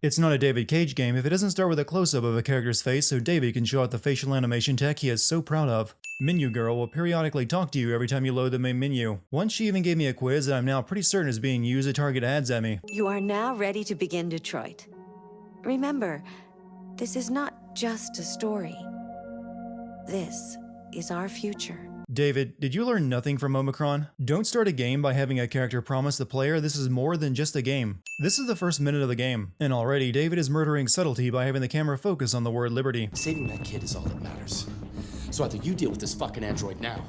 It's not a David Cage game if it doesn't start with a close-up of a character's face so David can show off the facial animation tech he is so proud of. Menu Girl will periodically talk to you every time you load the main menu. Once she even gave me a quiz that I'm now pretty certain is being used to target ads at me. You are now ready to begin Detroit. Remember, this is not just a story. This is our future. David, did you learn nothing from Omicron? Don't start a game by having a character promise the player this is more than just a game. This is the first minute of the game, and already David is murdering subtlety by having the camera focus on the word liberty. Saving that kid is all that matters. So either you deal with this fucking android now,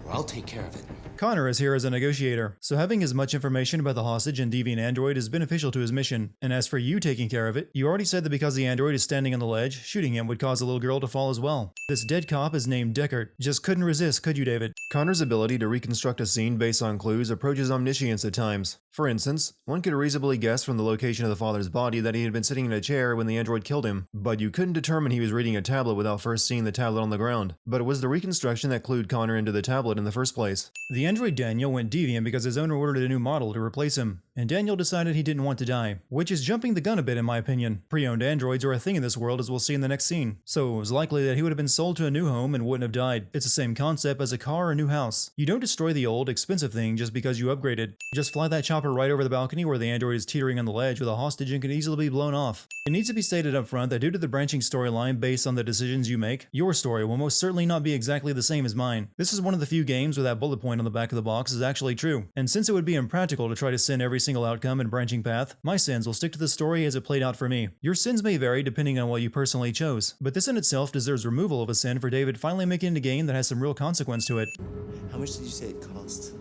or I'll take care of it. Connor is here as a negotiator, so having as much information about the hostage and deviant android is beneficial to his mission. And as for you taking care of it, you already said that because the android is standing on the ledge, shooting him would cause the little girl to fall as well. This dead cop is named Deckard. Just couldn't resist, could you, David? Connor's ability to reconstruct a scene based on clues approaches omniscience at times. For instance, one could reasonably guess from the location of the father's body that he had been sitting in a chair when the android killed him, but you couldn't determine he was reading a tablet without first seeing the tablet on the ground. But it was the reconstruction that clued Connor into the tablet in the first place. The android Daniel went deviant because his owner ordered a new model to replace him, and Daniel decided he didn't want to die, which is jumping the gun a bit in my opinion. Pre-owned androids are a thing in this world as we'll see in the next scene, so it was likely that he would have been sold to a new home and wouldn't have died. It's the same concept as a car or a new house. You don't destroy the old, expensive thing just because you upgraded. Just fly that chopper right over the balcony where the android is teetering on the ledge with a hostage and can easily be blown off. It needs to be stated up front that due to the branching storyline based on the decisions you make, your story will most certainly not be exactly the same as mine. This is one of the few games where that bullet point on the back of the box is actually true, and since it would be impractical to try to send every single outcome and branching path, my sins will stick to the story as it played out for me. Your sins may vary depending on what you personally chose, but this in itself deserves removal of a sin for David finally making a game that has some real consequence to it. How much did you say it cost?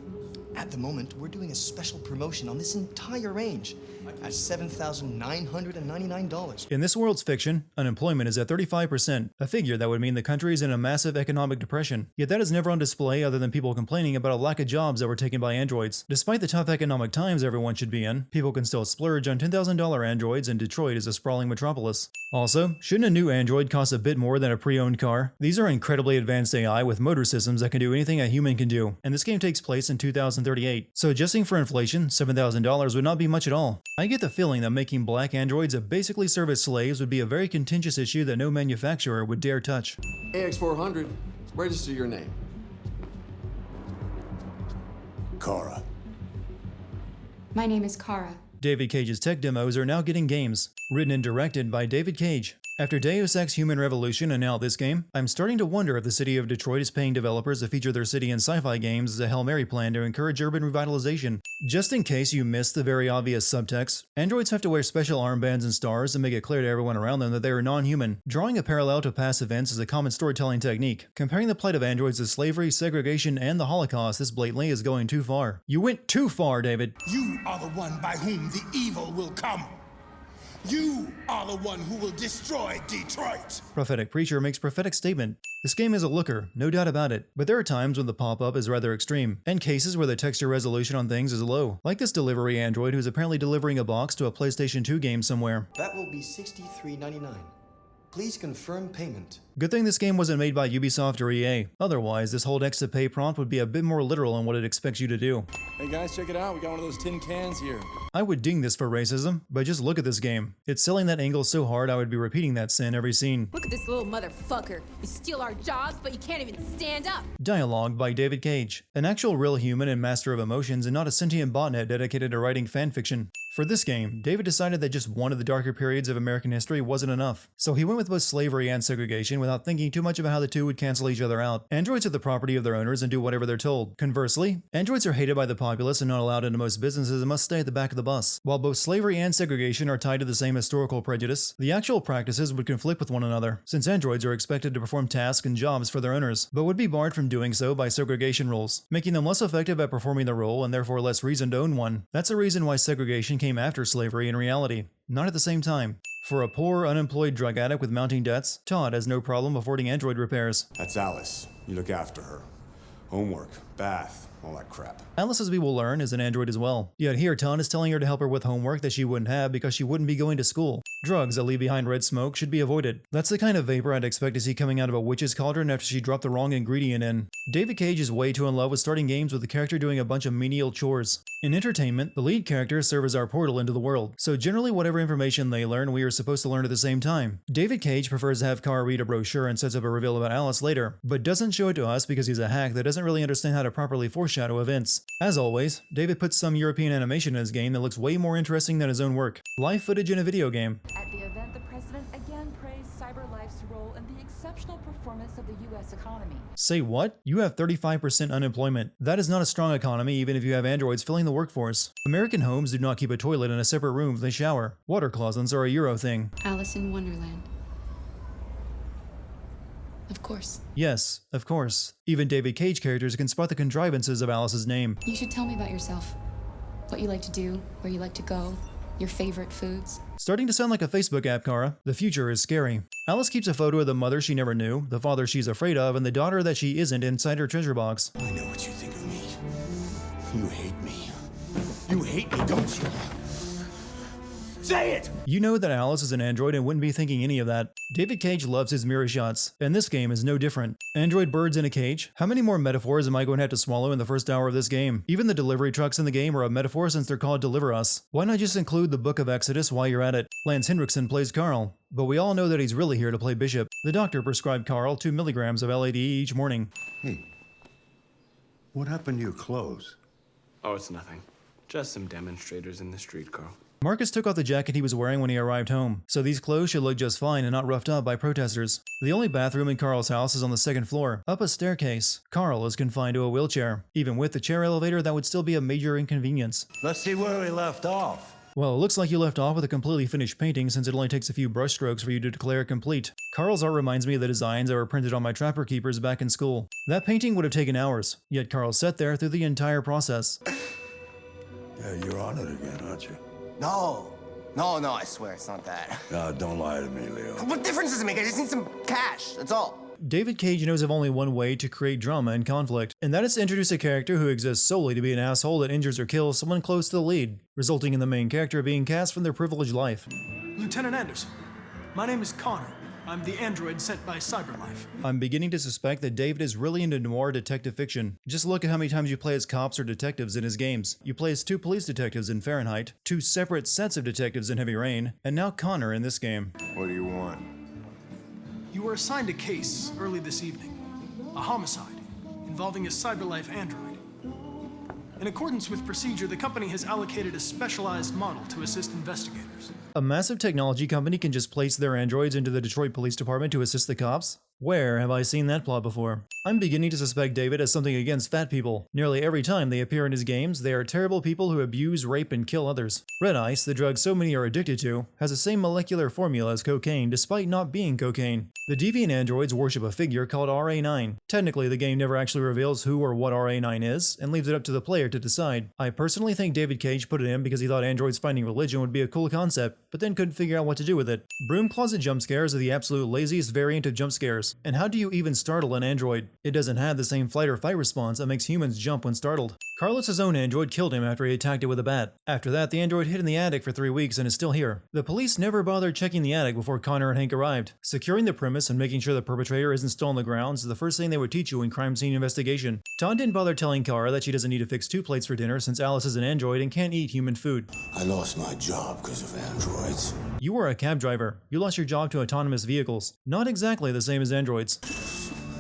At the moment, we're doing a special promotion on this entire range at $7,999. In this world's fiction, unemployment is at 35%, a figure that would mean the country is in a massive economic depression. Yet that is never on display other than people complaining about a lack of jobs that were taken by androids. Despite the tough economic times everyone should be in, people can still splurge on $10,000 androids and Detroit is a sprawling metropolis. Also, shouldn't a new android cost a bit more than a pre-owned car? These are incredibly advanced AI with motor systems that can do anything a human can do, and this game takes place in 2038. So adjusting for inflation, $7,000 would not be much at all. I get the feeling that making black androids that basically serve as slaves would be a very contentious issue that no manufacturer would dare touch. AX400, register your name. Kara. My name is Kara. David Cage's tech demos are now getting games. Written and directed by David Cage. After Deus Ex Human Revolution and now this game, I'm starting to wonder if the city of Detroit is paying developers to feature their city in sci-fi games as a Hail Mary plan to encourage urban revitalization. Just in case you missed the very obvious subtext, androids have to wear special armbands and stars to make it clear to everyone around them that they are non-human. Drawing a parallel to past events is a common storytelling technique. Comparing the plight of androids to slavery, segregation, and the Holocaust this blatantly is going too far. You went too far, David. You are the one by whom the evil will come. You are the one who will destroy Detroit. Prophetic Preacher makes prophetic statement. This game is a looker, no doubt about it, but there are times when the pop-up is rather extreme, and cases where the texture resolution on things is low, like this delivery android who's apparently delivering a box to a PlayStation 2 game somewhere. That will be $63.99. Please confirm payment. Good thing this game wasn't made by Ubisoft or EA, otherwise this whole next to pay prompt would be a bit more literal in what it expects you to do. Hey guys, check it out. We got one of those tin cans here. I would ding this for racism, but just look at this game. It's selling that angle so hard I would be repeating that sin every scene. Look at this little motherfucker. You steal our jobs, but you can't even stand up. Dialogue by David Cage. An actual real human and master of emotions and not a sentient botnet dedicated to writing fanfiction. For this game, David decided that just one of the darker periods of American history wasn't enough. So he went with both slavery and segregation without thinking too much about how the two would cancel each other out. Androids are the property of their owners and do whatever they're told. Conversely, androids are hated by the populace and not allowed into most businesses and must stay at the back of the bus. While both slavery and segregation are tied to the same historical prejudice, the actual practices would conflict with one another, since androids are expected to perform tasks and jobs for their owners, but would be barred from doing so by segregation rules, making them less effective at performing the role and therefore less reason to own one. That's a reason why segregation came after slavery in reality, not at the same time. For a poor, unemployed drug addict with mounting debts, Todd has no problem affording android repairs. That's Alice. You look after her. Homework. bath, all that crap. Alice, as we will learn, is an android as well. Yet here, Ton is telling her to help her with homework that she wouldn't have because she wouldn't be going to school. Drugs that leave behind red smoke should be avoided. That's the kind of vapor I'd expect to see coming out of a witch's cauldron after she dropped the wrong ingredient in. David Cage is way too in love with starting games with the character doing a bunch of menial chores. In entertainment, the lead characters serve as our portal into the world, so generally whatever information they learn, we are supposed to learn at the same time. David Cage prefers to have Kara read a brochure and sets up a reveal about Alice later, but doesn't show it to us because he's a hack that doesn't really understand how to properly foreshadow events. As always, David puts some European animation in his game that looks way more interesting than his own work. Live footage in a video game. At the event, the president again praised CyberLife's role in the exceptional performance of the U.S. economy. Say what? You have 35% unemployment. That is not a strong economy even if you have androids filling the workforce. American homes do not keep a toilet in a separate room if they shower. Water closets are a Euro thing. Alice in Wonderland. Of course. Yes, of course. Even David Cage characters can spot the contrivances of Alice's name. You should tell me about yourself. What you like to do, where you like to go, your favorite foods. Starting to sound like a Facebook app, Kara. The future is scary. Alice keeps a photo of the mother she never knew, the father she's afraid of, and the daughter that she isn't inside her treasure box. I know what you think of me. You hate me. You hate me, don't you? Say it! You know that Alice is an android and wouldn't be thinking any of that. David Cage loves his mirror shots, and this game is no different. Android birds in a cage? How many more metaphors am I going to have to swallow in the first hour of this game? Even the delivery trucks in the game are a metaphor since they're called Deliver Us. Why not just include the Book of Exodus while you're at it? Lance Henriksen plays Carl, but we all know that he's really here to play Bishop. The doctor prescribed Carl 2 milligrams of LAD each morning. Hey, what happened to your clothes? Oh, it's nothing. Just some demonstrators in the street, Carl. Marcus took off the jacket he was wearing when he arrived home, so these clothes should look just fine and not roughed up by protesters. The only bathroom in Carl's house is on the second floor, up a staircase. Carl is confined to a wheelchair. Even with the chair elevator, that would still be a major inconvenience. Let's see where we left off. Well, it looks like you left off with a completely finished painting since it only takes a few brushstrokes for you to declare it complete. Carl's art reminds me of the designs that were printed on my Trapper Keepers back in school. That painting would have taken hours, yet Carl sat there through the entire process. Yeah, you're on it again, aren't you? No, I swear it's not that. No, don't lie to me, Leo. What difference does it make? I just need some cash, that's all. David Cage knows of only one way to create drama and conflict, and that is to introduce a character who exists solely to be an asshole that injures or kills someone close to the lead, resulting in the main character being cast from their privileged life. Lieutenant Anderson, my name is Connor. I'm the android sent by CyberLife. I'm beginning to suspect that David is really into noir detective fiction. Just look at how many times you play as cops or detectives in his games. You play as 2 police detectives in Fahrenheit, 2 separate sets of detectives in Heavy Rain, and now Connor in this game. What do you want? You were assigned a case early this evening. A homicide involving a CyberLife android. In accordance with procedure, the company has allocated a specialized model to assist investigators. A massive technology company can just place their androids into the Detroit Police Department to assist the cops? Where have I seen that plot before? I'm beginning to suspect David has something against fat people. Nearly every time they appear in his games, they are terrible people who abuse, rape, and kill others. Red ice, the drug so many are addicted to, has the same molecular formula as cocaine despite not being cocaine. The deviant androids worship a figure called RA9. Technically, the game never actually reveals who or what RA9 is, and leaves it up to the player to decide. I personally think David Cage put it in because he thought androids finding religion would be a cool concept, but then couldn't figure out what to do with it. Broom closet jump scares are the absolute laziest variant of jump scares. And how do you even startle an android? It doesn't have the same flight or fight response that makes humans jump when startled. Carlos's own android killed him after he attacked it with a bat. After that, the android hid in the attic for 3 weeks and is still here. The police never bothered checking the attic before Connor and Hank arrived. Securing the premise and making sure the perpetrator isn't still on the grounds is the first thing they would teach you in crime scene investigation. Todd didn't bother telling Kara that she doesn't need to fix 2 plates for dinner since Alice is an android and can't eat human food. I lost my job because of androids. You were a cab driver. You lost your job to autonomous vehicles. Not exactly the same as androids.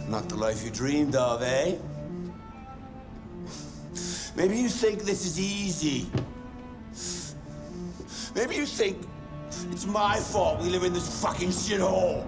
Not the life you dreamed of, eh? Maybe you think this is easy. Maybe you think it's my fault we live in this fucking shithole.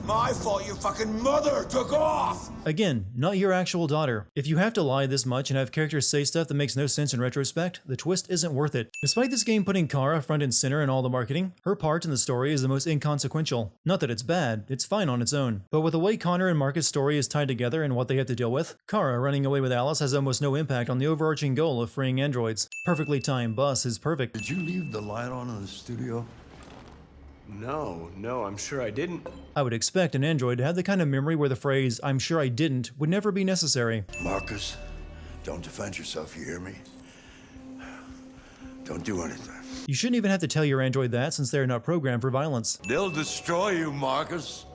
My fault your fucking mother took off! Again, not your actual daughter. If you have to lie this much and have characters say stuff that makes no sense in retrospect, the twist isn't worth it. Despite this game putting Kara front and center in all the marketing, her part in the story is the most inconsequential. Not that it's bad, it's fine on its own. But with the way Connor and Marcus' story is tied together and what they have to deal with, Kara running away with Alice has almost no impact on the overarching goal of freeing androids. Perfectly timed bus is perfect. Did you leave the light on in the studio? No, I'm sure I didn't. I would expect an android to have the kind of memory where the phrase, "I'm sure I didn't," would never be necessary. Marcus, Don't defend yourself, you hear me? Don't do anything. You shouldn't even have to tell your android that, since they're not programmed for violence. They'll destroy you, Marcus.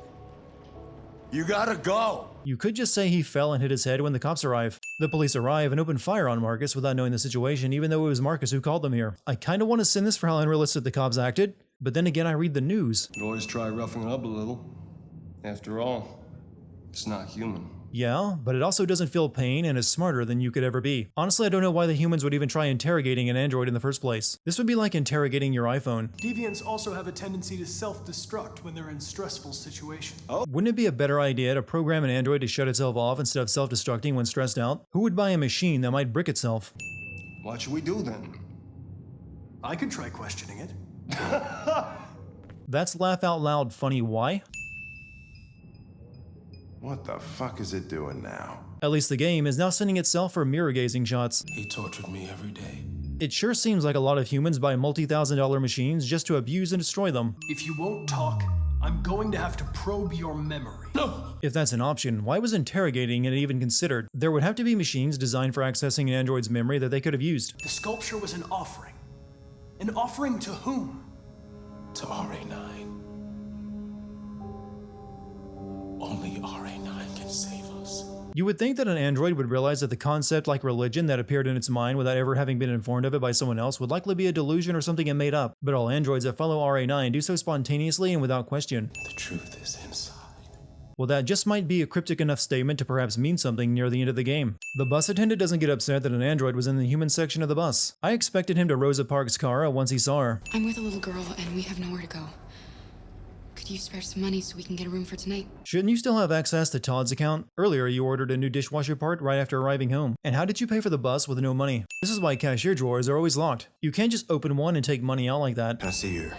You gotta go. You could just say he fell and hit his head when the cops arrive. The police arrive and open fire on Marcus without knowing the situation, even though it was Marcus who called them here. I kinda want to send this for how unrealistic the cops acted, but then again I read the news. You always try roughing it up a little. After all, it's not human. Yeah, but it also doesn't feel pain and is smarter than you could ever be. Honestly, I don't know why the humans would even try interrogating an android in the first place. This would be like interrogating your iPhone. Deviants also have a tendency to self-destruct when they're in stressful situations. Wouldn't it be a better idea to program an android to shut itself off instead of self-destructing when stressed out? Who would buy a machine that might brick itself? What should we do then? I could try questioning it. That's laugh out loud funny why? What the fuck is it doing now? At least the game is now sending itself for mirror gazing shots. He tortured me every day. It sure seems like a lot of humans buy multi-$1,000 machines just to abuse and destroy them. If you won't talk, I'm going to have to probe your memory. No! If that's an option, why was interrogating it even considered? There would have to be machines designed for accessing an android's memory that they could have used. The sculpture was an offering. An offering to whom? To RA9. Only RA9 can save us. You would think that an android would realize that the concept like religion that appeared in its mind without ever having been informed of it by someone else would likely be a delusion or something it made up. But all androids that follow RA9 do so spontaneously and without question. The truth is inside. Well, that just might be a cryptic enough statement to perhaps mean something near the end of the game. The bus attendant doesn't get upset that an android was in the human section of the bus. I expected him to Rosa Parks' car once he saw her. I'm with a little girl and we have nowhere to go. Could you spare some money so we can get a room for tonight? Shouldn't you still have access to Todd's account? Earlier, you ordered a new dishwasher part right after arriving home. And how did you pay for the bus with no money? This is why cashier drawers are always locked. You can't just open one and take money out like that. Can I see your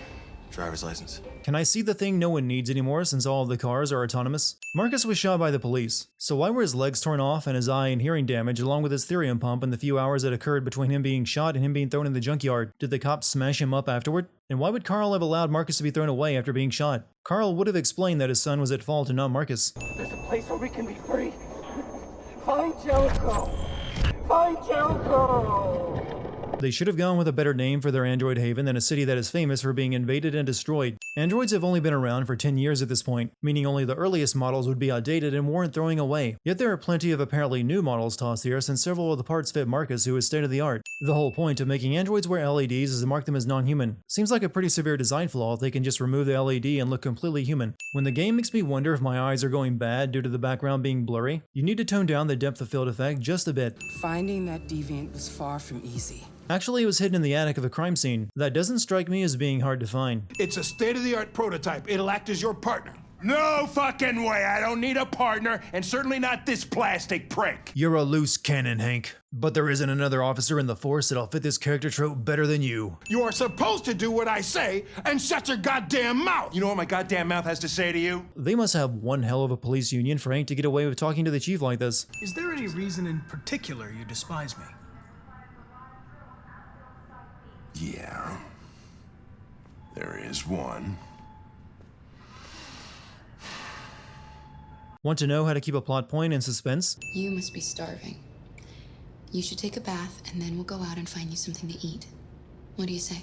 driver's license? Can I see the thing no one needs anymore since all of the cars are autonomous? Marcus was shot by the police. So why were his legs torn off and his eye and hearing damage along with his therium pump in the few hours that occurred between him being shot and him being thrown in the junkyard? Did the cops smash him up afterward? And why would Carl have allowed Marcus to be thrown away after being shot? Carl would have explained that his son was at fault and not Marcus. There's a place where we can be free. Find Jericho! Find Jericho! They should have gone with a better name for their android haven than a city that is famous for being invaded and destroyed. Androids have only been around for 10 years at this point, meaning only the earliest models would be outdated and warrant throwing away. Yet there are plenty of apparently new models tossed here since several of the parts fit Marcus, who is state-of-the-art. The whole point of making androids wear LEDs is to mark them as non-human. Seems like a pretty severe design flaw if they can just remove the LED and look completely human. When the game makes me wonder if my eyes are going bad due to the background being blurry, you need to tone down the depth of field effect just a bit. Finding that deviant was far from easy. Actually, it was hidden in the attic of a crime scene. That doesn't strike me as being hard to find. It's a state-of-the-art prototype. It'll act as your partner. No fucking way. I don't need a partner, and certainly not this plastic prick. You're a loose cannon, Hank. But there isn't another officer in the force that'll fit this character trope better than you. You are supposed to do what I say and shut your goddamn mouth. You know what my goddamn mouth has to say to you? They must have one hell of a police union for Hank to get away with talking to the chief like this. Is there any reason in particular you despise me? Yeah. There is one. Want to know how to keep a plot point in suspense? You must be starving. You should take a bath and then we'll go out and find you something to eat. What do you say?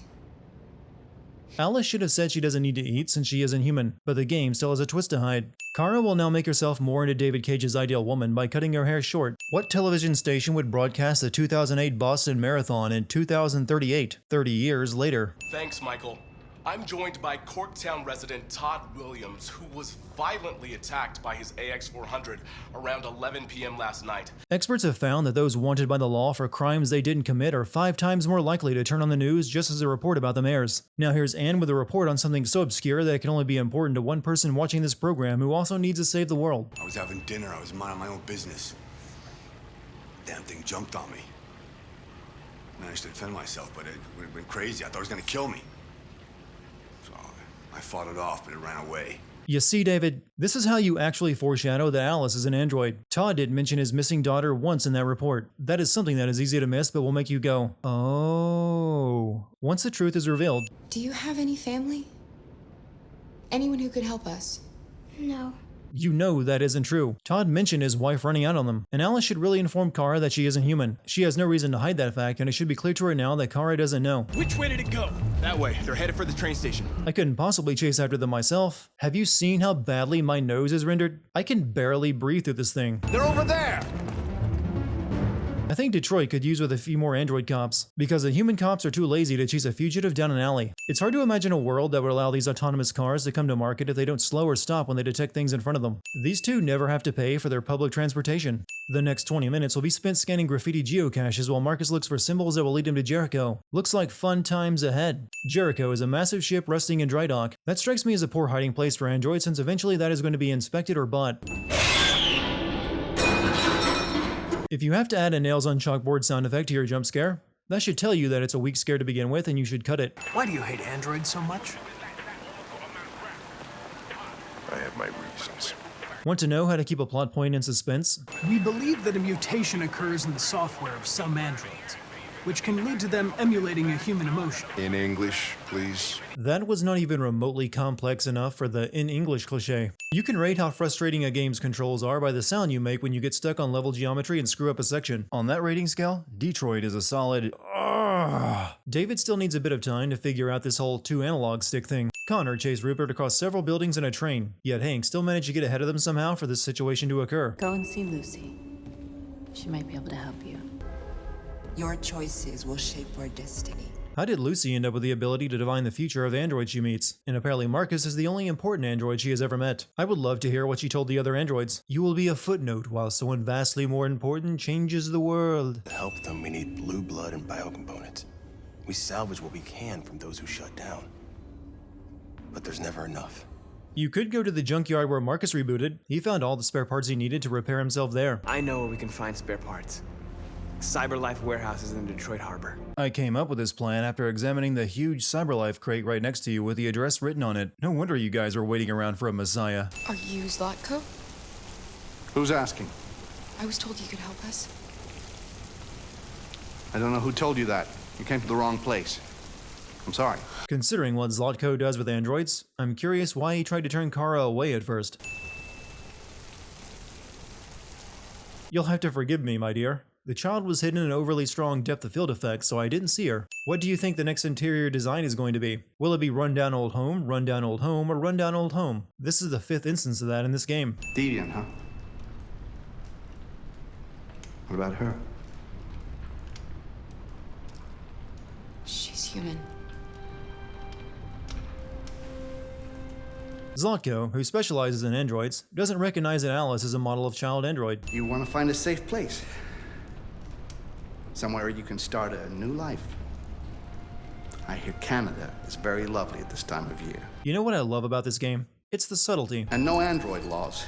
Alice should have said she doesn't need to eat since she isn't human, but the game still has a twist to hide. Kara will now make herself more into David Cage's ideal woman by cutting her hair short. What television station would broadcast the 2008 Boston Marathon in 2038, 30 years later? Thanks, Michael. I'm joined by Corktown resident Todd Williams, who was violently attacked by his AX400 around 11 p.m. last night. Experts have found that those wanted by the law for crimes they didn't commit are 5 times more likely to turn on the news just as a report about them airs. Now here's Anne with a report on something so obscure that it can only be important to one person watching this program who also needs to save the world. I was having dinner. I was minding my own business. Damn thing jumped on me. Managed to defend myself, but it would have been crazy. I thought it was going to kill me. I fought it off, but it ran away. You see, David, this is how you actually foreshadow that Alice is an android. Todd didn't mention his missing daughter once in that report. That is something that is easy to miss, but will make you go, oh, once the truth is revealed. Do you have any family? Anyone who could help us? No. You know that isn't true. Todd mentioned his wife running out on them, and Alice should really inform Kara that she isn't human. She has no reason to hide that fact, and it should be clear to her now that Kara doesn't know. Which way did it go? That way. They're headed for the train station. I couldn't possibly chase after them myself. Have you seen how badly my nose is rendered? I can barely breathe through this thing. They're over there! I think Detroit could use with a few more android cops, because the human cops are too lazy to chase a fugitive down an alley. It's hard to imagine a world that would allow these autonomous cars to come to market if they don't slow or stop when they detect things in front of them. These two never have to pay for their public transportation. The next 20 minutes will be spent scanning graffiti geocaches while Marcus looks for symbols that will lead him to Jericho. Looks like fun times ahead. Jericho is a massive ship resting in dry dock. That strikes me as a poor hiding place for androids, since eventually that is going to be inspected or bought. If you have to add a nails on chalkboard sound effect to your jump scare, that should tell you that it's a weak scare to begin with and you should cut it. Why do you hate androids so much? I have my reasons. Want to know how to keep a plot point in suspense? We believe that a mutation occurs in the software of some androids, which can lead to them emulating a human emotion. In English, please. That was not even remotely complex enough for the in English cliche. You can rate how frustrating a game's controls are by the sound you make when you get stuck on level geometry and screw up a section. On that rating scale, Detroit is a solid David still needs a bit of time to figure out this whole 2 analog stick thing. Connor chased Rupert across several buildings in a train, yet Hank still managed to get ahead of them somehow for this situation to occur. Go and see Lucy. She might be able to help you. Your choices will shape our destiny. How did Lucy end up with the ability to divine the future of androids she meets? And apparently Marcus is the only important android she has ever met. I would love to hear what she told the other androids. You will be a footnote while someone vastly more important changes the world. To help them, we need blue blood and biocomponents. We salvage what we can from those who shut down. But there's never enough. You could go to the junkyard where Marcus rebooted. He found all the spare parts he needed to repair himself there. I know where we can find spare parts. CyberLife warehouses in the Detroit harbor. I came up with this plan after examining the huge CyberLife crate right next to you with the address written on it. No wonder you guys were waiting around for a messiah. Are you Zlatko? Who's asking? I was told you could help us. I don't know who told you that. You came to the wrong place. I'm sorry. Considering what Zlatko does with androids, I'm curious why he tried to turn Kara away at first. You'll have to forgive me, my dear. The child was hidden in an overly strong depth of field effect, so I didn't see her. What do you think the next interior design is going to be? Will it be rundown old home, rundown old home, or rundown old home? This is the 5th instance of that in this game. Deviant, huh? What about her? She's human. Zlatko, who specializes in androids, doesn't recognize that Alice is a model of child android. You want to find a safe place. Somewhere you can start a new life. I hear Canada is very lovely at this time of year. You know what I love about this game? It's the subtlety. And no android laws.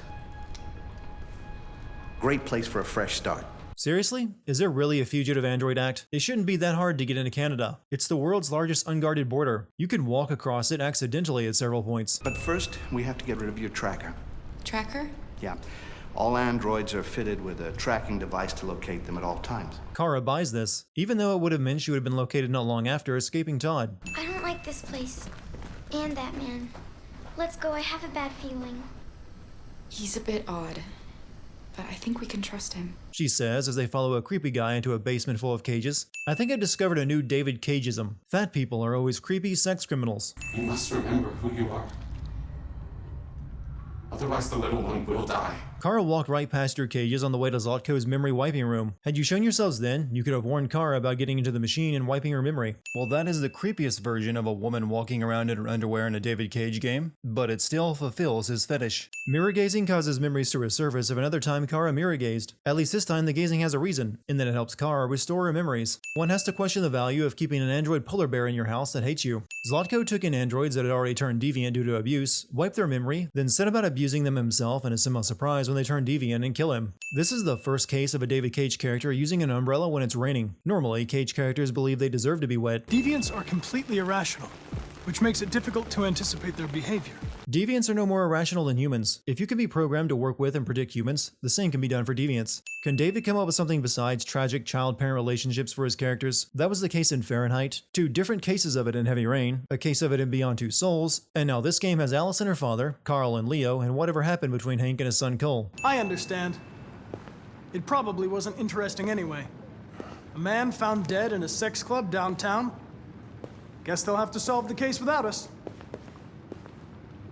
Great place for a fresh start. Seriously? Is there really a fugitive android act? It shouldn't be that hard to get into Canada. It's the world's largest unguarded border. You can walk across it accidentally at several points. But first, we have to get rid of your tracker. Tracker? Yeah. All androids are fitted with a tracking device to locate them at all times. Kara buys this, even though it would have meant she would have been located not long after escaping Todd. I don't like this place. And that man. Let's go, I have a bad feeling. He's a bit odd, but I think we can trust him. She says as they follow a creepy guy into a basement full of cages. I think I discovered a new David Cageism. Fat people are always creepy sex criminals. You must remember who you are. Otherwise the little one will die. Kara walked right past your cages on the way to Zlatko's memory wiping room. Had you shown yourselves then, you could have warned Kara about getting into the machine and wiping her memory. Well, that is the creepiest version of a woman walking around in her underwear in a David Cage game, but it still fulfills his fetish. Mirror gazing causes memories to resurface of another time Kara mirror gazed. At least this time the gazing has a reason, in that it helps Kara restore her memories. One has to question the value of keeping an android polar bear in your house that hates you. Zlatko took in androids that had already turned deviant due to abuse, wiped their memory, then set about abusing them himself and is somewhat surprised when they turn deviant and kill him. This is the first case of a David Cage character using an umbrella when it's raining. Normally, Cage characters believe they deserve to be wet. Deviants are completely irrational. which makes it difficult to anticipate their behavior. Deviants are no more irrational than humans. If you can be programmed to work with and predict humans, the same can be done for deviants. Can David come up with something besides tragic child-parent relationships for his characters? That was the case in Fahrenheit, 2 different cases of it in Heavy Rain, a case of it in Beyond Two Souls, and now this game has Alice and her father, Carl and Leo, and whatever happened between Hank and his son Cole. I understand. It probably wasn't interesting anyway. A man found dead in a sex club downtown. Guess they'll have to solve the case without us.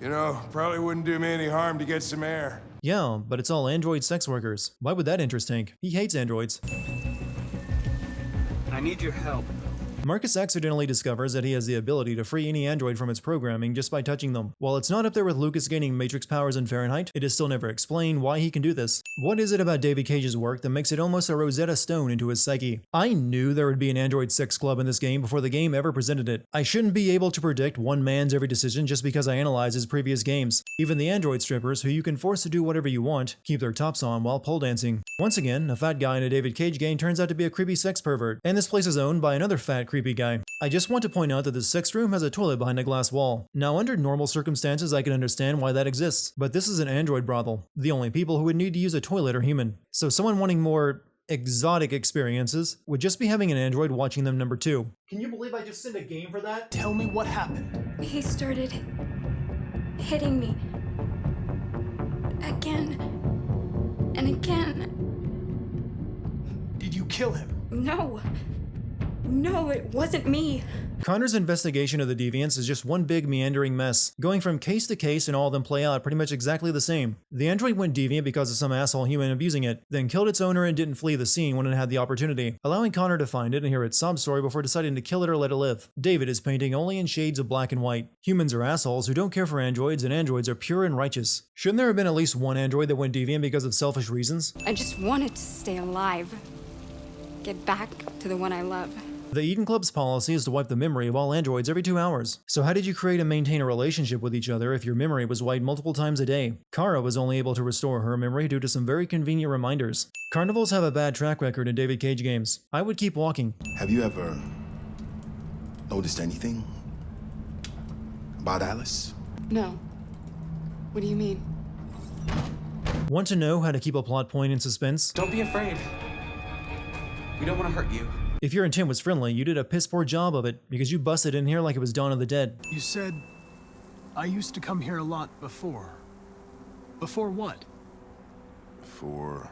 You know, probably wouldn't do me any harm to get some air. Yeah, but it's all android sex workers. Why would that interest Hank? He hates androids. I need your help. Marcus accidentally discovers that he has the ability to free any android from its programming just by touching them. While it's not up there with Lucas gaining Matrix powers in Fahrenheit, it is still never explained why he can do this. What is it about David Cage's work that makes it almost a Rosetta Stone into his psyche? I knew there would be an android sex club in this game before the game ever presented it. I shouldn't be able to predict one man's every decision just because I analyze his previous games. Even the android strippers, who you can force to do whatever you want, keep their tops on while pole dancing. Once again, a fat guy in a David Cage game turns out to be a creepy sex pervert, and this place is owned by another fat creepy guy. I just want to point out that the sex room has a toilet behind a glass wall. Now, under normal circumstances, I can understand why that exists, but this is an android brothel. The only people who would need to use a toilet are human. So someone wanting more exotic experiences would just be having an android watching them number 2. Can you believe I just sent a game for that? Tell me what happened. He started hitting me. Again. And again. Did you kill him? No. No, it wasn't me. Connor's investigation of the deviants is just one big meandering mess, going from case to case and all of them play out pretty much exactly the same. The android went deviant because of some asshole human abusing it, then killed its owner and didn't flee the scene when it had the opportunity, allowing Connor to find it and hear its sob story before deciding to kill it or let it live. David is painting only in shades of black and white. Humans are assholes who don't care for androids, and androids are pure and righteous. Shouldn't there have been at least one android that went deviant because of selfish reasons? I just wanted to stay alive. Get back to the one I love. The Eden Club's policy is to wipe the memory of all androids every 2 hours. So how did you create and maintain a relationship with each other if your memory was wiped multiple times a day? Kara was only able to restore her memory due to some very convenient reminders. Carnivals have a bad track record in David Cage games. I would keep walking. Have you ever noticed anything about Alice? No. What do you mean? Want to know how to keep a plot point in suspense? Don't be afraid. We don't want to hurt you. If your intent was friendly, you did a piss poor job of it because you busted in here like it was Dawn of the Dead. You said, I used to come here a lot before. Before what? Before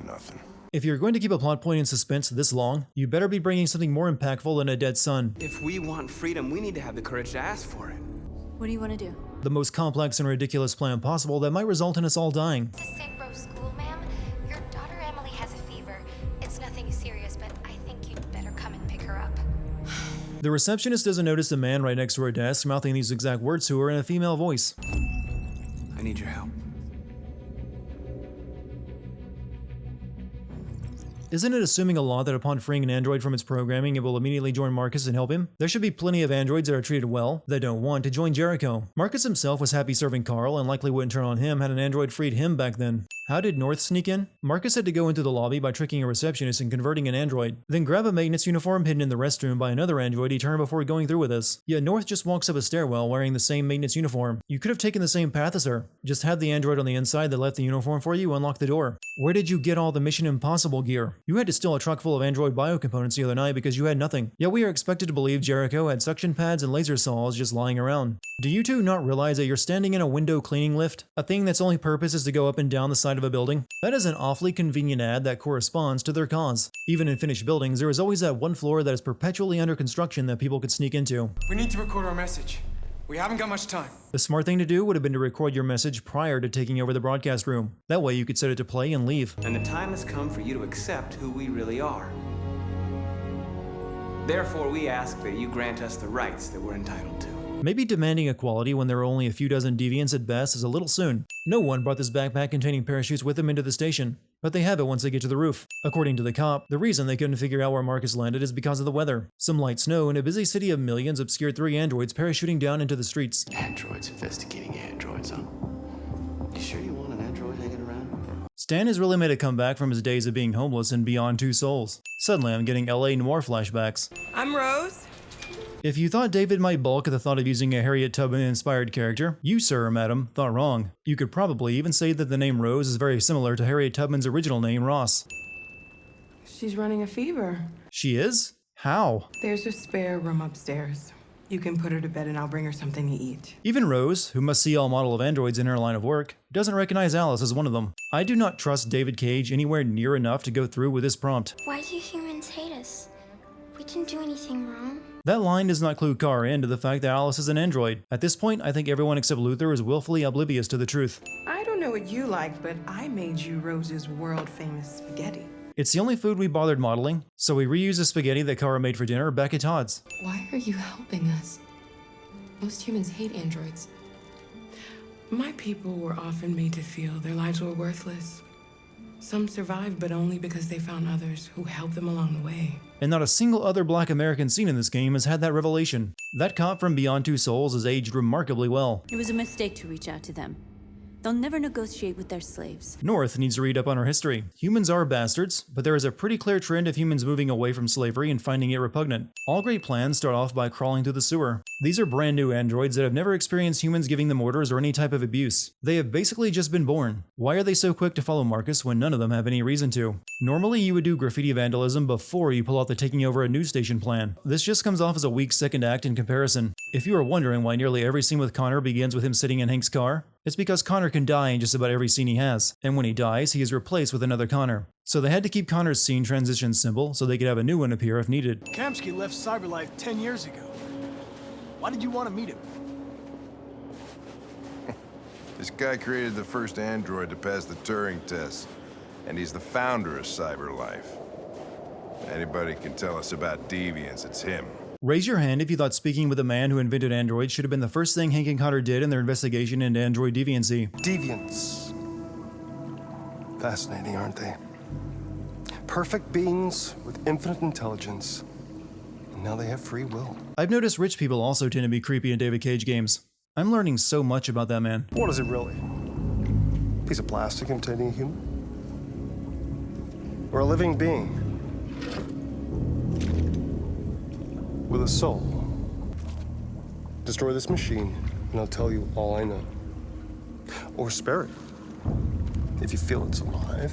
nothing. If you're going to keep a plot point in suspense this long, you better be bringing something more impactful than a dead son. If we want freedom, we need to have the courage to ask for it. What do you want to do? The most complex and ridiculous plan possible that might result in us all dying. This is St. Rose School, ma'am. Your daughter Emily has a fever. It's nothing serious, but I think you'd better come and pick her up. The receptionist doesn't notice the man right next to her desk mouthing these exact words to her in a female voice. I need your help. Isn't it assuming a lot that upon freeing an android from its programming, it will immediately join Marcus and help him? There should be plenty of androids that are treated well, that don't want to join Jericho. Marcus himself was happy serving Carl and likely wouldn't turn on him had an android freed him back then. How did North sneak in? Marcus had to go into the lobby by tricking a receptionist and converting an android, then grab a maintenance uniform hidden in the restroom by another android he turned before going through with this. Yet North just walks up a stairwell wearing the same maintenance uniform. You could have taken the same path as her. Just had the android on the inside that left the uniform for you unlock the door. Where did you get all the Mission Impossible gear? You had to steal a truck full of android biocomponents the other night because you had nothing. Yet we are expected to believe Jericho had suction pads and laser saws just lying around. Do you two not realize that you're standing in a window cleaning lift? A thing that's only purpose is to go up and down the side of a building? That is an awfully convenient ad that corresponds to their cause. Even in finished buildings, there is always that one floor that is perpetually under construction that people could sneak into. We need to record our message. We haven't got much time. The smart thing to do would have been to record your message prior to taking over the broadcast room. That way you could set it to play and leave. And the time has come for you to accept who we really are. Therefore, we ask that you grant us the rights that we're entitled to. Maybe demanding equality when there are only a few dozen deviants at best is a little soon. No one brought this backpack containing parachutes with them into the station, but they have it once they get to the roof. According to the cop, the reason they couldn't figure out where Marcus landed is because of the weather. Some light snow in a busy city of millions obscured 3 androids parachuting down into the streets. Androids investigating androids, huh? You sure you want an android hanging around? Stan has really made a comeback from his days of being homeless in Beyond Two Souls. Suddenly I'm getting LA Noire flashbacks. I'm Rose. If you thought David might balk at the thought of using a Harriet Tubman-inspired character, you, sir or madam, thought wrong. You could probably even say that the name Rose is very similar to Harriet Tubman's original name, Ross. She's running a fever. She is? How? There's a spare room upstairs. You can put her to bed and I'll bring her something to eat. Even Rose, who must see all model of androids in her line of work, doesn't recognize Alice as one of them. I do not trust David Cage anywhere near enough to go through with this prompt. Why do humans hate us? We didn't do anything wrong. That line does not clue Kara into the fact that Alice is an android. At this point, I think everyone except Luther is willfully oblivious to the truth. I don't know what you like, but I made you Rose's world-famous spaghetti. It's the only food we bothered modeling, so we reuse the spaghetti that Kara made for dinner back at Todd's. Why are you helping us? Most humans hate androids. My people were often made to feel their lives were worthless. Some survived, but only because they found others who helped them along the way. And not a single other Black American seen in this game has had that revelation. That cop from Beyond Two Souls has aged remarkably well. It was a mistake to reach out to them. They'll never negotiate with their slaves. North needs to read up on her history. Humans are bastards, but there is a pretty clear trend of humans moving away from slavery and finding it repugnant. All great plans start off by crawling through the sewer. These are brand new androids that have never experienced humans giving them orders or any type of abuse. They have basically just been born. Why are they so quick to follow Marcus when none of them have any reason to? Normally you would do graffiti vandalism before you pull out the taking over a news station plan. This just comes off as a weak second act in comparison. If you are wondering why nearly every scene with Connor begins with him sitting in Hank's car, it's because Connor can die in just about every scene he has, and when he dies, he is replaced with another Connor. So they had to keep Connor's scene transition simple so they could have a new one appear if needed. Kamsky left CyberLife 10 years ago. Why did you want to meet him? This guy created the first android to pass the Turing test, and he's the founder of CyberLife. Anybody can tell us about deviants, it's him. Raise your hand if you thought speaking with the man who invented androids should have been the first thing Hank and Connor did in their investigation into android deviancy. Deviants. Fascinating, aren't they? Perfect beings with infinite intelligence. And now they have free will. I've noticed rich people also tend to be creepy in David Cage games. I'm learning so much about that man. What is it really? Piece of plastic imitating a human? Or a living being? With a soul. Destroy this machine, and I'll tell you all I know. Or spare it, if you feel it's alive.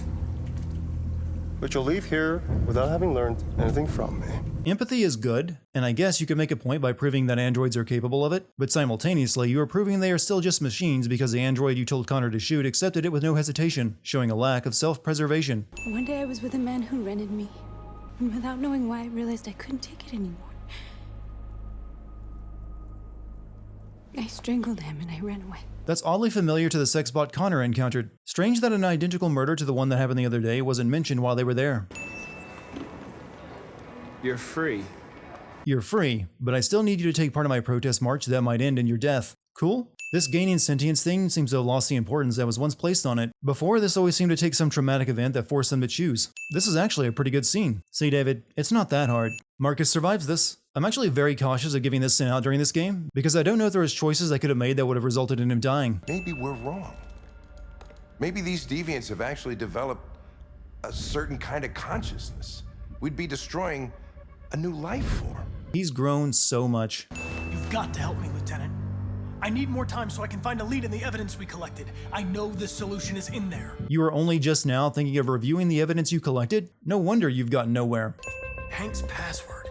But you'll leave here without having learned anything from me. Empathy is good, and I guess you could make a point by proving that androids are capable of it, but simultaneously you are proving they are still just machines because the android you told Connor to shoot accepted it with no hesitation, showing a lack of self-preservation. One day I was with a man who rented me, and without knowing why I realized I couldn't take it anymore. I strangled him and I ran away. That's oddly familiar to the sex bot Connor encountered. Strange that an identical murder to the one that happened the other day wasn't mentioned while they were there. You're free. You're free, but I still need you to take part in my protest march that might end in your death. Cool? This gaining sentience thing seems to have lost the importance that was once placed on it. Before, this always seemed to take some traumatic event that forced them to choose. This is actually a pretty good scene. See, David, it's not that hard. Marcus survives this. I'm actually very cautious of giving this sin out during this game, because I don't know if there was choices I could have made that would have resulted in him dying. Maybe we're wrong. Maybe these deviants have actually developed a certain kind of consciousness. We'd be destroying a new life form. He's grown so much. You've got to help me, Lieutenant. I need more time so I can find a lead in the evidence we collected. I know the solution is in there. You are only just now thinking of reviewing the evidence you collected? No wonder you've gotten nowhere. Hank's password.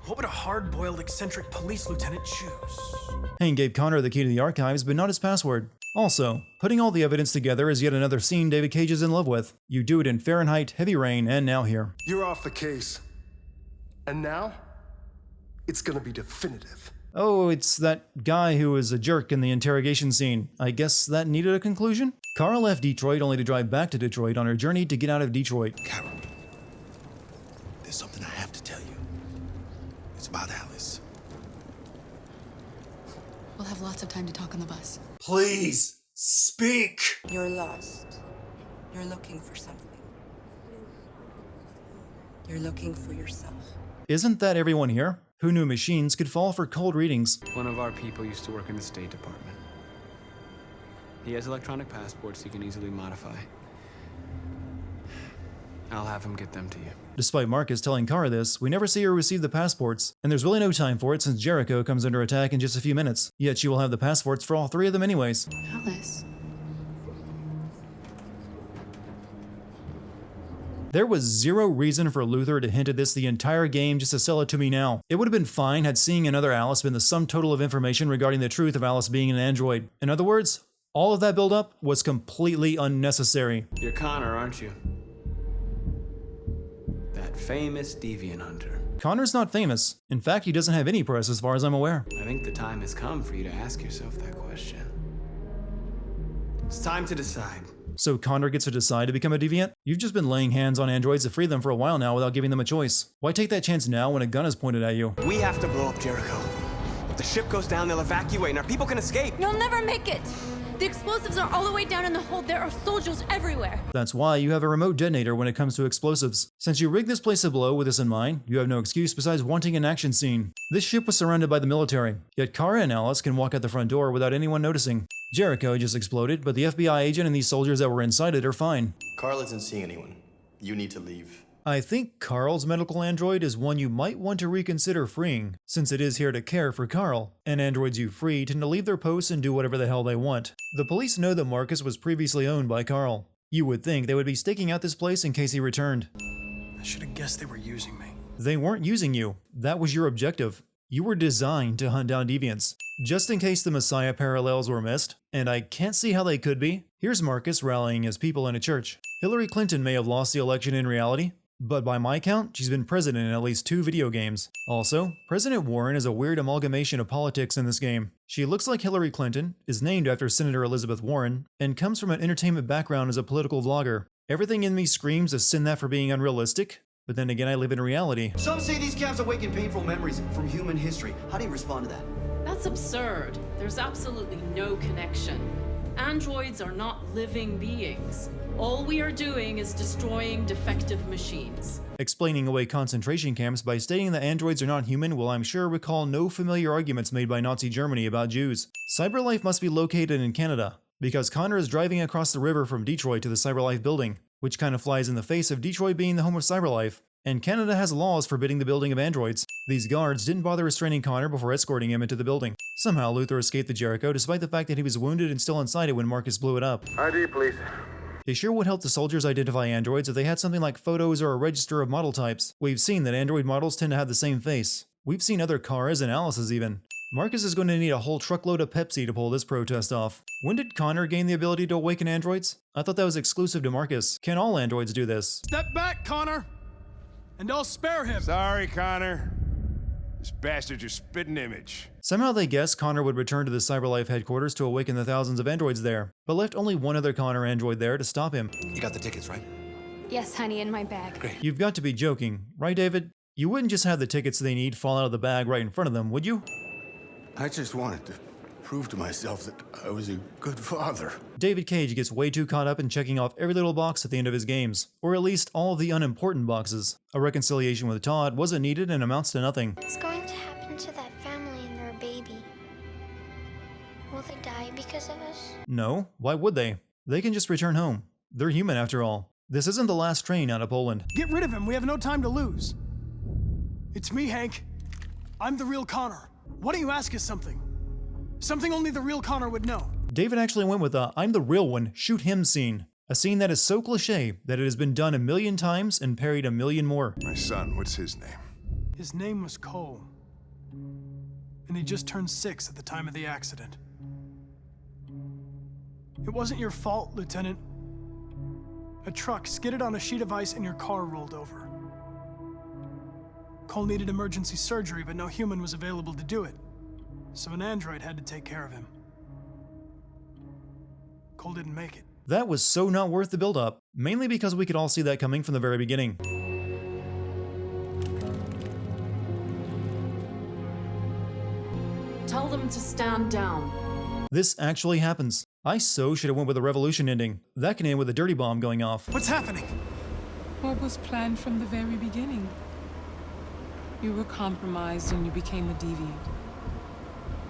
What would a hard-boiled, eccentric police lieutenant choose? Hank gave Connor the key to the archives, but not his password. Also, putting all the evidence together is yet another scene David Cage is in love with. You do it in Fahrenheit, Heavy Rain, and now here. You're off the case. And now, it's gonna be definitive. Oh, it's that guy who was a jerk in the interrogation scene. I guess that needed a conclusion? Kara left Detroit only to drive back to Detroit on her journey to get out of Detroit. Carol, there's something I have to tell you. It's about Alice. We'll have lots of time to talk on the bus. Please, speak! You're lost. You're looking for something. You're looking for yourself. Isn't that everyone here? Who knew machines could fall for cold readings? One of our people used to work in the State Department. He has electronic passports he can easily modify. I'll have him get them to you. Despite Marcus telling Kara this, we never see her receive the passports, and there's really no time for it since Jericho comes under attack in just a few minutes. Yet she will have the passports for all 3 of them anyways. Alice. There was zero reason for Luther to hint at this the entire game just to sell it to me now. It would have been fine had seeing another Alice been the sum total of information regarding the truth of Alice being an android. In other words, all of that build-up was completely unnecessary. You're Connor, aren't you? That famous deviant hunter. Connor's not famous. In fact, he doesn't have any press as far as I'm aware. I think the time has come for you to ask yourself that question. It's time to decide. So Connor gets to decide to become a deviant? You've just been laying hands on androids to free them for a while now without giving them a choice. Why take that chance now when a gun is pointed at you? We have to blow up Jericho. If the ship goes down, they'll evacuate and our people can escape. You'll never make it! The explosives are all the way down in the hold. There are soldiers everywhere. That's why you have a remote detonator when it comes to explosives. Since you rigged this place to blow with this in mind, you have no excuse besides wanting an action scene. This ship was surrounded by the military, yet Kara and Alice can walk out the front door without anyone noticing. Jericho just exploded, but the FBI agent and these soldiers that were inside it are fine. Carl isn't seeing anyone. You need to leave. I think Carl's medical android is one you might want to reconsider freeing, since it is here to care for Carl, and androids you free tend to leave their posts and do whatever the hell they want. The police know that Marcus was previously owned by Carl. You would think they would be staking out this place in case he returned. I should have guessed they were using me. They weren't using you. That was your objective. You were designed to hunt down deviants. Just in case the Messiah parallels were missed, and I can't see how they could be, here's Marcus rallying his people in a church. Hillary Clinton may have lost the election in reality, but by my count, she's been president in at least 2 video games. Also, President Warren is a weird amalgamation of politics in this game. She looks like Hillary Clinton, is named after Senator Elizabeth Warren, and comes from an entertainment background as a political vlogger. Everything in me screams to send that for being unrealistic, but then again I live in reality. Some say these camps awaken painful memories from human history. How do you respond to that? That's absurd. There's absolutely no connection. Androids are not living beings. All we are doing is destroying defective machines. Explaining away concentration camps by stating that androids are not human will, I'm sure, recall no familiar arguments made by Nazi Germany about Jews. Cyberlife must be located in Canada, because Connor is driving across the river from Detroit to the Cyberlife building, which kind of flies in the face of Detroit being the home of Cyberlife, and Canada has laws forbidding the building of androids. These guards didn't bother restraining Connor before escorting him into the building. Somehow Luther escaped the Jericho despite the fact that he was wounded and still inside it when Marcus blew it up. ID, please. They sure would help the soldiers identify androids if they had something like photos or a register of model types. We've seen that android models tend to have the same face. We've seen other Karas and Alices even. Marcus is going to need a whole truckload of Pepsi to pull this protest off. When did Connor gain the ability to awaken androids? I thought that was exclusive to Marcus. Can all androids do this? Step back, Connor, and I'll spare him. Sorry, Connor. This bastard's your spitting image. Somehow they guessed Connor would return to the Cyberlife headquarters to awaken the thousands of androids there, but left only one other Connor android there to stop him. You got the tickets, right? Yes, honey, in my bag. Great. You've got to be joking, right, David? You wouldn't just have the tickets they need fall out of the bag right in front of them, would you? I just wanted to prove to myself that I was a good father. David Cage gets way too caught up in checking off every little box at the end of his games, or at least all of the unimportant boxes. A reconciliation with Todd wasn't needed and amounts to nothing. What's going to happen to that family and their baby? Will they die because of us? No, why would they? They can just return home. They're human after all. This isn't the last train out of Poland. Get rid of him. We have no time to lose. It's me, Hank. I'm the real Connor. Why don't you ask us something? Something only the real Connor would know. David actually went with a "I'm the real one, shoot him" scene. A scene that is so cliche that it has been done 1,000,000 times and parried 1,000,000 more. My son, what's his name? His name was Cole. And he just turned 6 at the time of the accident. It wasn't your fault, Lieutenant. A truck skidded on a sheet of ice and your car rolled over. Cole needed emergency surgery, but no human was available to do it. So an android had to take care of him. Cole didn't make it. That was so not worth the build-up, mainly because we could all see that coming from the very beginning. Tell them to stand down. This actually happens. I so should have went with a revolution ending. That can end with a dirty bomb going off. What's happening? What was planned from the very beginning? You were compromised and you became a deviant.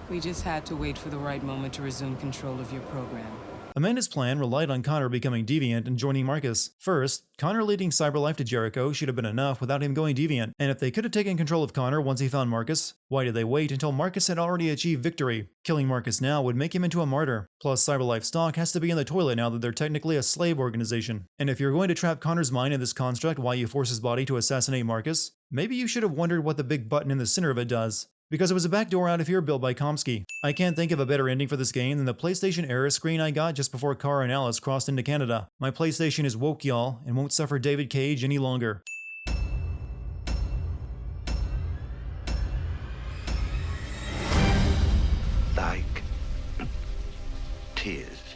We just had to wait for the right moment to resume control of your program. Amanda's plan relied on Connor becoming deviant and joining Marcus. First, Connor leading Cyberlife to Jericho should have been enough without him going deviant, and if they could have taken control of Connor once he found Marcus, why did they wait until Marcus had already achieved victory? Killing Marcus now would make him into a martyr. Plus, Cyberlife stock has to be in the toilet now that they're technically a slave organization. And if you're going to trap Connor's mind in this construct while you force his body to assassinate Marcus, maybe you should have wondered what the big button in the center of it does. Because it was a backdoor out of here built by Komsky. I can't think of a better ending for this game than the PlayStation error screen I got just before Kara and Alice crossed into Canada. My PlayStation is woke, y'all, and won't suffer David Cage any longer. Like tears.